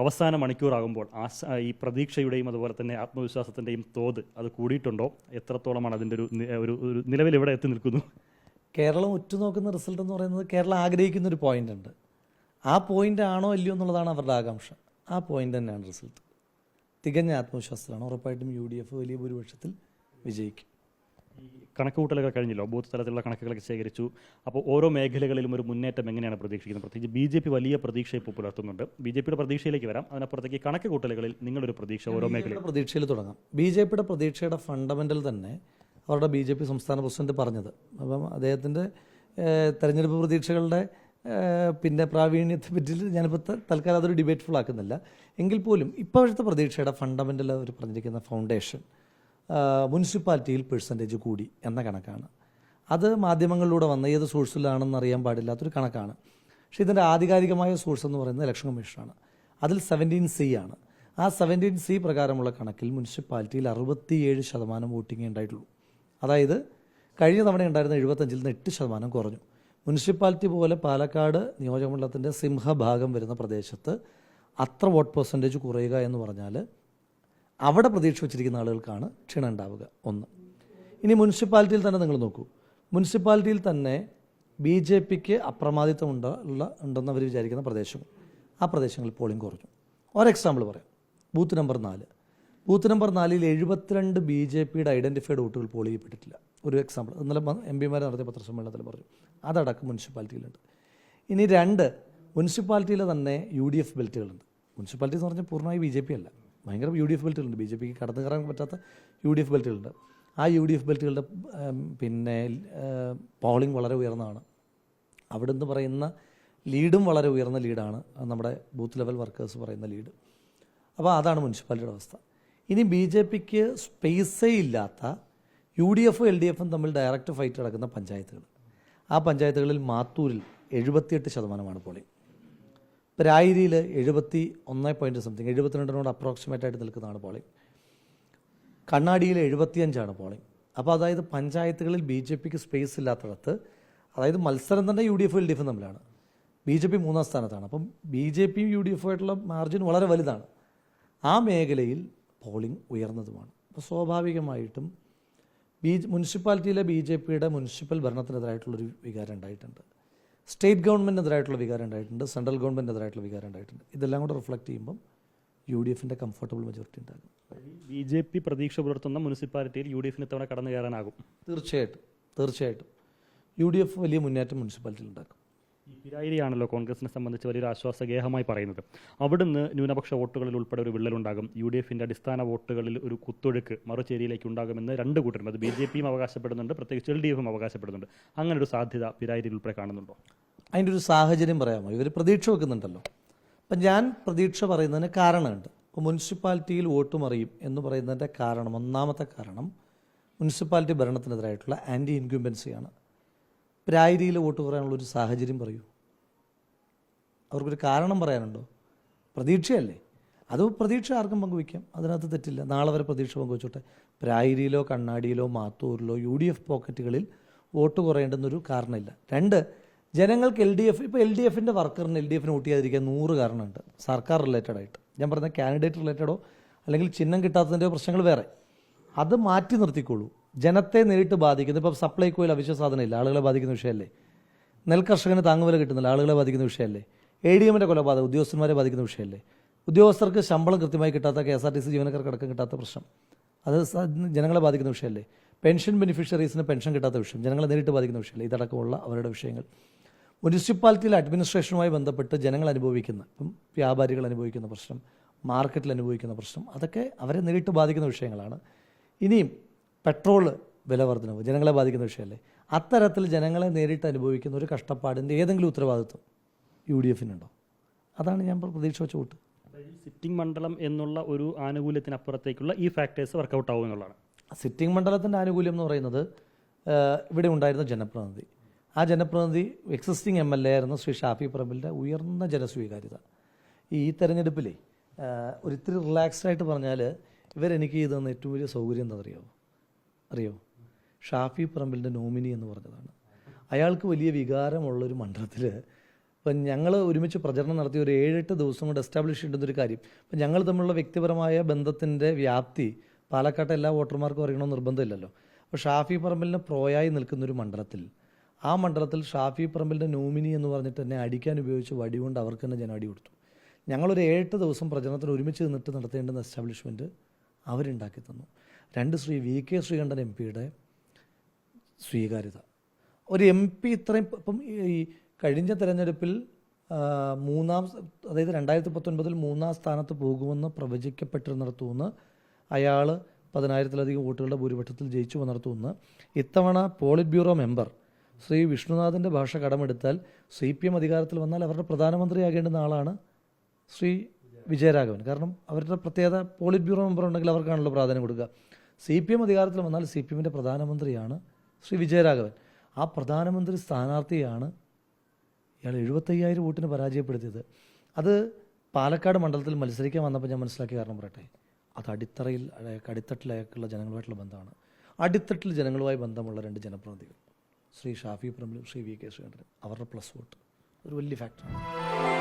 അവസാന മണിക്കൂറാകുമ്പോൾ ഈ പ്രതീക്ഷയുടെയും അതുപോലെ തന്നെ ആത്മവിശ്വാസത്തിൻ്റെയും തോത് അത് കൂടിയിട്ടുണ്ടോ? എത്രത്തോളമാണ് അതിൻ്റെ ഒരു നിലവിൽ എവിടെ എത്തി നിൽക്കുന്നു? കേരളം ഉറ്റുനോക്കുന്ന റിസൾട്ട് എന്ന് പറയുന്നത് കേരളം ആഗ്രഹിക്കുന്ന ഒരു പോയിന്റ് ഉണ്ട്. ആ പോയിന്റ് ആണോ അല്ലയോ എന്നുള്ളതാണ് അവരുടെ ആകാംക്ഷ. ആ പോയിന്റ് തന്നെയാണ് റിസൾട്ട്. തികഞ്ഞ ആത്മവിശ്വാസത്തിലാണ്. ഉറപ്പായിട്ടും UDF വലിയ ഭൂരിപക്ഷത്തിൽ വിജയിക്കും. ഈ കണക്കുകൂട്ടലുകൾ കഴിഞ്ഞല്ലോ, ബൂത്ത് തലത്തിലുള്ള കണക്കുകളൊക്കെ ശേഖരിച്ചു. അപ്പോൾ ഓരോ മേഖലകളിലും ഒരു മുന്നേറ്റം എങ്ങനെയാണ് പ്രതീക്ഷിക്കുന്നത്? പ്രത്യേകിച്ച് BJP വലിയ പ്രതീക്ഷ ഇപ്പോൾ പുലർത്തുന്നുണ്ട്. BJPയുടെ പ്രതീക്ഷയിലേക്ക് വരാം. അതിനപ്പുറത്തേക്ക് കണക്കുകൂട്ടലുകളിൽ നിങ്ങളൊരു പ്രതീക്ഷ ഓരോ മേഖലയും പ്രതീക്ഷയിൽ തുടങ്ങാം. BJPയുടെ പ്രതീക്ഷയുടെ ഫണ്ടമെൻ്റൽ തന്നെ അവരുടെ BJP സംസ്ഥാന പ്രസിഡന്റ് പറഞ്ഞത്. അപ്പം അദ്ദേഹത്തിൻ്റെ തെരഞ്ഞെടുപ്പ് പ്രതീക്ഷകളുടെ പിന്നെ പ്രാവീണ്യത്തെ പറ്റി ഞാനിപ്പോൾ തൽക്കാലം അതൊരു ഡിബേറ്റ്ഫുൾ ആക്കുന്നില്ല. എങ്കിൽ പോലും ഇപ്പോഴത്തെ പ്രതീക്ഷയുടെ ഫണ്ടമെൻ്റൽ അവർ പറഞ്ഞിരിക്കുന്ന ഫൗണ്ടേഷൻ മുനിസിപ്പാലിറ്റിയിൽ പെർസെൻറ്റേജ് കൂടി എന്ന കണക്കാണ്. അത് മാധ്യമങ്ങളിലൂടെ വന്ന ഏത് സോഴ്സിലാണെന്ന് അറിയാൻ പാടില്ലാത്തൊരു കണക്കാണ്. പക്ഷേ ഇതിൻ്റെ ആധികാരികമായ സോഴ്സ് എന്ന് പറയുന്നത് ഇലക്ഷൻ കമ്മീഷനാണ്. അതിൽ 17C ആണ്. ആ 17C പ്രകാരമുള്ള കണക്കിൽ മുനിസിപ്പാലിറ്റിയിൽ 67% വോട്ടിംഗ് ഉണ്ടായിട്ടുള്ളൂ. അതായത് കഴിഞ്ഞ തവണ ഉണ്ടായിരുന്ന 75-ൽ നിന്ന് 8% കുറഞ്ഞു. മുനിസിപ്പാലിറ്റി പോലെ പാലക്കാട് നിയോജകമണ്ഡലത്തിൻ്റെ സിംഹഭാഗം വരുന്ന പ്രദേശത്ത് അത്ര വോട്ട് പെർസെൻറ്റേജ് കുറയുക എന്ന് പറഞ്ഞാൽ അവിടെ പ്രതീക്ഷ വച്ചിരിക്കുന്ന ആളുകൾക്കാണ് ക്ഷീണം ഉണ്ടാവുക. ഒന്ന്. ഇനി മുനിസിപ്പാലിറ്റിയിൽ തന്നെ നിങ്ങൾ നോക്കൂ. മുനിസിപ്പാലിറ്റിയിൽ തന്നെ BJPക്ക് അപ്രമാദിത്വം ഉണ്ടെന്ന് അവർ വിചാരിക്കുന്ന പ്രദേശങ്ങൾ, ആ പ്രദേശങ്ങളിൽ പോളിംഗ് കുറഞ്ഞു. ഒരു എക്സാമ്പിൾ പറയാം. Booth number 4. ബൂത്ത് നമ്പർ 4-ൽ 72 BJPയുടെ ഐഡൻറ്റിഫൈഡ് വോട്ടുകൾ പോൾ ചെയ്യപ്പെട്ടിട്ടില്ല. ഒരു എക്സാമ്പിൾ ഇന്നലെ MP നടത്തിയ പത്രസമ്മേളനത്തിൽ പറഞ്ഞു. അതടക്കം മുനിസിപ്പാലിറ്റിയിലുണ്ട്. ഇനി 2, മുനിസിപ്പാലിറ്റിയിലെ തന്നെ UDF ബെൽറ്റുകളുണ്ട്. മുനിസിപ്പാലിറ്റി എന്ന് പറഞ്ഞാൽ പൂർണ്ണമായി BJP അല്ല, ഭയങ്കര UDF ബെൽറ്റുകളുണ്ട്. BJPക്ക് കടന്നു കയറാൻ പറ്റാത്ത UDF ബെൽറ്റുകളുണ്ട്. ആ UDF ബെൽറ്റുകളുടെ പിന്നെ പോളിംഗ് വളരെ ഉയർന്നതാണ്. അവിടെ നിന്ന് പറയുന്ന ലീഡും വളരെ ഉയർന്ന ലീഡാണ്, നമ്മുടെ ബൂത്ത് ലെവൽ വർക്കേഴ്സ് പറയുന്ന ലീഡ്. അപ്പോൾ അതാണ് മുനിസിപ്പാലിറ്റിയുടെ അവസ്ഥ. ഇനി BJPക്ക് സ്പേസേ ഇല്ലാത്ത UDFും LDFും തമ്മിൽ ഡയറക്റ്റ് ഫൈറ്റ് നടക്കുന്ന പഞ്ചായത്തുകൾ. ആ പഞ്ചായത്തുകളിൽ മാത്തൂരിൽ 78% പോളിംഗ്. രായിരിയിൽ 71 72 അപ്രോക്സിമേറ്റ് ആയിട്ട് നിൽക്കുന്നതാണ് പോളിംഗ്. കണ്ണാടിയിൽ 75 പോളിംഗ്. അപ്പോൾ അതായത് പഞ്ചായത്തുകളിൽ BJPക്ക് സ്പേസ് ഇല്ലാത്തടത്ത്, അതായത് മത്സരം തന്നെ UDFും LDFും തമ്മിലാണ്. BJP 3-ാം സ്ഥാനത്താണ്. അപ്പം BJPയും UDFും ആയിട്ടുള്ള മാർജിൻ വളരെ വലുതാണ്. ആ മേഖലയിൽ പോളിംഗ് ഉയർന്നതുമാണ്. അപ്പോൾ സ്വാഭാവികമായിട്ടും മുനിസിപ്പാലിറ്റിയിലെ BJPയുടെ മുനിസിപ്പൽ ഭരണത്തിനെതിരായിട്ടുള്ളൊരു വികാരം ഉണ്ടായിട്ടുണ്ട്. സ്റ്റേറ്റ് ഗവൺമെൻറ്റിനെതിരായിട്ടുള്ള വികാരം ഉണ്ടായിട്ടുണ്ട്. സെൻട്രൽ ഗവൺമെൻറ്റിനെതിരായിട്ടുള്ള വികാരം ഉണ്ടായിട്ടുണ്ട്. ഇതെല്ലാം കൂടെ റിഫ്ലക്റ്റ് ചെയ്യുമ്പം UDFിൻ്റെ കംഫർട്ടബിൾ മെജോറിറ്റി ഉണ്ടാകും. BJP പ്രതീക്ഷ പുലർത്തുന്ന മുനിസിപ്പാലിറ്റിയിൽ UDFിന് ഇത്തവണ കടന്നു കയറാനാകും. തീർച്ചയായിട്ടും UDF വലിയ മുന്നേറ്റം മുനിസിപ്പാലിറ്റിയിൽ ഉണ്ടാക്കും. ഈ പിരായിരിയാണല്ലോ കോൺഗ്രസിനെ സംബന്ധിച്ച് വലിയൊരു ആശ്വാസഗേഹമായി പറയുന്നത്. അവിടുന്ന് ന്യൂനപക്ഷ വോട്ടുകളിൽ ഉൾപ്പെടെ ഒരു വിള്ളലുണ്ടാകും. UDFിൻ്റെ അടിസ്ഥാന വോട്ടുകളിൽ ഒരു കുത്തൊഴുക്ക് മറുചേരിയിലേക്ക് ഉണ്ടാകുമെന്ന് രണ്ട് കൂട്ടരും, അത് BJPയും അവകാശപ്പെടുന്നുണ്ട്, പ്രത്യേകിച്ച് LDFും അവകാശപ്പെടുന്നുണ്ട്. അങ്ങനെ ഒരു സാധ്യത പിരായിരിയിൽ ഉൾപ്പെടെ കാണുന്നുണ്ടോ? അതിൻ്റെ ഒരു സാഹചര്യം പറയാമോ? ഇവർ പ്രതീക്ഷ വെക്കുന്നുണ്ടല്ലോ. അപ്പം ഞാൻ പ്രതീക്ഷ പറയുന്നതിന് കാരണമുണ്ട്. ഇപ്പോൾ മുനിസിപ്പാലിറ്റിയിൽ വോട്ട് മറിയും എന്ന് പറയുന്നതിൻ്റെ കാരണം, ഒന്നാമത്തെ കാരണം മുനിസിപ്പാലിറ്റി ഭരണത്തിനെതിരായിട്ടുള്ള ആൻറ്റി ഇൻക്യുംബൻസിയാണ്. പിരായിരിയിൽ വോട്ട് പറയാനുള്ളൊരു സാഹചര്യം പറയൂ. അവർക്കൊരു കാരണം പറയാനുണ്ടോ? പ്രതീക്ഷയല്ലേ? അത് പ്രതീക്ഷ ആർക്കും പങ്കുവയ്ക്കാം, അതിനകത്ത് തെറ്റില്ല. നാളെ വരെ പ്രതീക്ഷ പങ്കുവച്ചോട്ടെ. പിരായിരിയിലോ കണ്ണാടിയിലോ മാത്തൂരിലോ UDF പോക്കറ്റുകളിൽ വോട്ട് കുറയേണ്ടെന്നൊരു കാരണമില്ല. 2, ജനങ്ങൾക്ക് LDF, ഇപ്പോൾ LDFിൻ്റെ വർക്കറിന് LDFിന് വോട്ട് ചെയ്യാതിരിക്കാൻ 100 കാരണമുണ്ട്. സർക്കാർ റിലേറ്റഡ് ആയിട്ട് ഞാൻ പറഞ്ഞ കാൻഡിഡേറ്റ് റിലേറ്റഡോ അല്ലെങ്കിൽ ചിഹ്നം കിട്ടാത്തതിൻ്റെ പ്രശ്നങ്ങൾ വേറെ. അത് മാറ്റി നിർത്തിക്കോളൂ. ജനത്തെ നേരിട്ട് ബാധിക്കുന്നത്, ഇപ്പോൾ സപ്ലൈകോയിൽ അവശ്യ സാധനമില്ല, ആളുകളെ ബാധിക്കുന്ന വിഷയമല്ലേ? നെൽകർഷകന് താങ്ങുവില കിട്ടുന്നില്ല, ആളുകളെ ബാധിക്കുന്ന വിഷയമല്ലേ? ADMൻ്റെ കൊലപാതകം ഉദ്യോഗസ്ഥന്മാരെ ബാധിക്കുന്ന വിഷയമല്ലേ? ഉദ്യോഗസ്ഥർക്ക് ശമ്പളം കൃത്യമായി കിട്ടാത്ത, KSRTC ജീവനക്കാർക്ക് അടക്കം കിട്ടാത്ത പ്രശ്നം, അത് ജനങ്ങളെ ബാധിക്കുന്ന വിഷയമല്ലേ? പെൻഷൻ ബെനിഫിഷ്യറീസിന് പെൻഷൻ കിട്ടാത്ത വിഷയം ജനങ്ങളെ നേരിട്ട് ബാധിക്കുന്ന വിഷയമല്ലേ? ഇതടക്കമുള്ള അവരുടെ വിഷയങ്ങൾ. മുനിസിപ്പാലിറ്റിയിലെ അഡ്മിനിസ്ട്രേഷനുമായി ബന്ധപ്പെട്ട് ജനങ്ങൾ അനുഭവിക്കുന്ന, ഇപ്പം വ്യാപാരികൾ അനുഭവിക്കുന്ന പ്രശ്നം, മാർക്കറ്റിൽ അനുഭവിക്കുന്ന പ്രശ്നം, അതൊക്കെ അവരെ നേരിട്ട് ബാധിക്കുന്ന വിഷയങ്ങളാണ്. ഇനിയും പെട്രോൾ വില വർധനവ് ജനങ്ങളെ ബാധിക്കുന്ന വിഷയമല്ലേ? അത്തരത്തിൽ ജനങ്ങളെ നേരിട്ട് അനുഭവിക്കുന്ന ഒരു കഷ്ടപ്പാടിൻ്റെ ഏതെങ്കിലും ഉത്തരവാദിത്വം UDFിനുണ്ടോ? അതാണ് ഞാൻ പ്രതീക്ഷ വെച്ച വോട്ട്. സിറ്റിംഗ് മണ്ഡലം എന്നുള്ള ഒരു ആനുകൂല്യത്തിനപ്പുറത്തേക്കുള്ള ഈ ഫാക്ടേഴ്സ് വർക്കൗട്ട് ആവും എന്നുള്ളതാണ്. സിറ്റിംഗ് മണ്ഡലത്തിൻ്റെ ആനുകൂല്യം എന്ന് പറയുന്നത് ഇവിടെ ഉണ്ടായിരുന്ന ജനപ്രതിനിധി, ആ ജനപ്രതിനിധി എക്സിസ്റ്റിംഗ് MLA ആയിരുന്ന ശ്രീ ഷാഫി പറമ്പിലിൻ്റെ ഉയർന്ന ജനസ്വീകാര്യത. ഈ തെരഞ്ഞെടുപ്പിലെ ഒരിത്തിരി റിലാക്സ്ഡ് ആയിട്ട് പറഞ്ഞാൽ ഇവരെനിക്ക് ചെയ്തെന്ന ഏറ്റവും വലിയ സൗകര്യം എന്താ അറിയോ? ഷാഫി പറമ്പിലിൻ്റെ നോമിനി എന്ന് പറഞ്ഞതാണ്. അയാൾക്ക് വലിയ വികാരമുള്ളൊരു മണ്ഡലത്തിൽ ഇപ്പം ഞങ്ങൾ ഒരുമിച്ച് പ്രചരണം നടത്തിയ ഒരു 7-8 ദിവസം കൊണ്ട് എസ്റ്റാബ്ലിഷ് ചെയ്യേണ്ടുന്നൊരു കാര്യം, ഇപ്പം ഞങ്ങൾ തമ്മിലുള്ള വ്യക്തിപരമായ ബന്ധത്തിൻ്റെ വ്യാപ്തി പാലക്കാട്ടെ എല്ലാ വോട്ടർമാർക്കും അറിയണമെന്ന് നിർബന്ധമില്ലല്ലോ. അപ്പോൾ ഷാഫി പറമ്പലിന് പ്രോയായി നിൽക്കുന്നൊരു മണ്ഡലത്തിൽ, ആ മണ്ഡലത്തിൽ ഷാഫി പറമ്പലിൻ്റെ നോമിനി എന്ന് പറഞ്ഞിട്ട് എന്നെ അടിക്കാൻ ഉപയോഗിച്ച് വടി കൊണ്ട് അവർക്ക് തന്നെ ജനം അടി കൊടുത്തു. ഞങ്ങളൊരു 7-8 ദിവസം പ്രചരണത്തിന് ഒരുമിച്ച് നിന്നിട്ട് നടത്തേണ്ടുന്ന എസ്റ്റാബ്ലിഷ്മെൻറ്റ് അവരുണ്ടാക്കി തന്നു. 2 ശ്രീ VK ശ്രീകണ്ഠൻ MP-യുടെ സ്വീകാര്യത. ഒരു MP ഇത്രയും ഇപ്പം ഈ കഴിഞ്ഞ തെരഞ്ഞെടുപ്പിൽ അതായത് 2019 3-ാം സ്ഥാനത്ത് പോകുമെന്ന് പ്രവചിക്കപ്പെട്ടിരുന്നിടത്തുനിന്ന് അയാൾ 10,000-ലധികം വോട്ടുകളുടെ ഭൂരിപക്ഷത്തിൽ ജയിച്ചു വന്നിടത്തുനിന്ന് ഇത്തവണ പോളിറ്റ് ബ്യൂറോ മെമ്പർ ശ്രീ വിഷ്ണുനാഥിൻ്റെ ഭാഷ കടമെടുത്താൽ CPM അധികാരത്തിൽ വന്നാൽ അവരുടെ പ്രധാനമന്ത്രിയാകേണ്ടുന്ന ആളാണ് ശ്രീ വിജയരാഘവൻ. കാരണം അവരുടെ പ്രത്യേകത പോളിറ്റ് ബ്യൂറോ മെമ്പർ ഉണ്ടെങ്കിൽ അവർക്കാണല്ലോ പ്രാധാന്യം കൊടുക്കുക. CPM അധികാരത്തിൽ വന്നാൽ CPMൻ്റെ പ്രധാനമന്ത്രിയാണ് ശ്രീ വിജയരാഘവൻ. ആ പ്രധാനമന്ത്രി സ്ഥാനാർത്ഥിയാണ് ഇയാൾ 75,000 വോട്ടിന് പരാജയപ്പെടുത്തിയത്. അത് പാലക്കാട് മണ്ഡലത്തിൽ മത്സരിക്കാൻ വന്നപ്പോൾ ഞാൻ മനസ്സിലാക്കിയ കാരണം പറയട്ടെ, അത് അടിത്തട്ടിലേക്കുള്ള ജനങ്ങളുമായിട്ടുള്ള ബന്ധമാണ്. അടിത്തട്ടിൽ ജനങ്ങളുമായി ബന്ധമുള്ള 2 ജനപ്രതിനിധികൾ, ശ്രീ ഷാഫി പറമ്പിലും ശ്രീ VK ശ്രീകണ്ഠനും, അവരുടെ പ്ലസ് വോട്ട് ഒരു വലിയ ഫാക്ടറാണ്.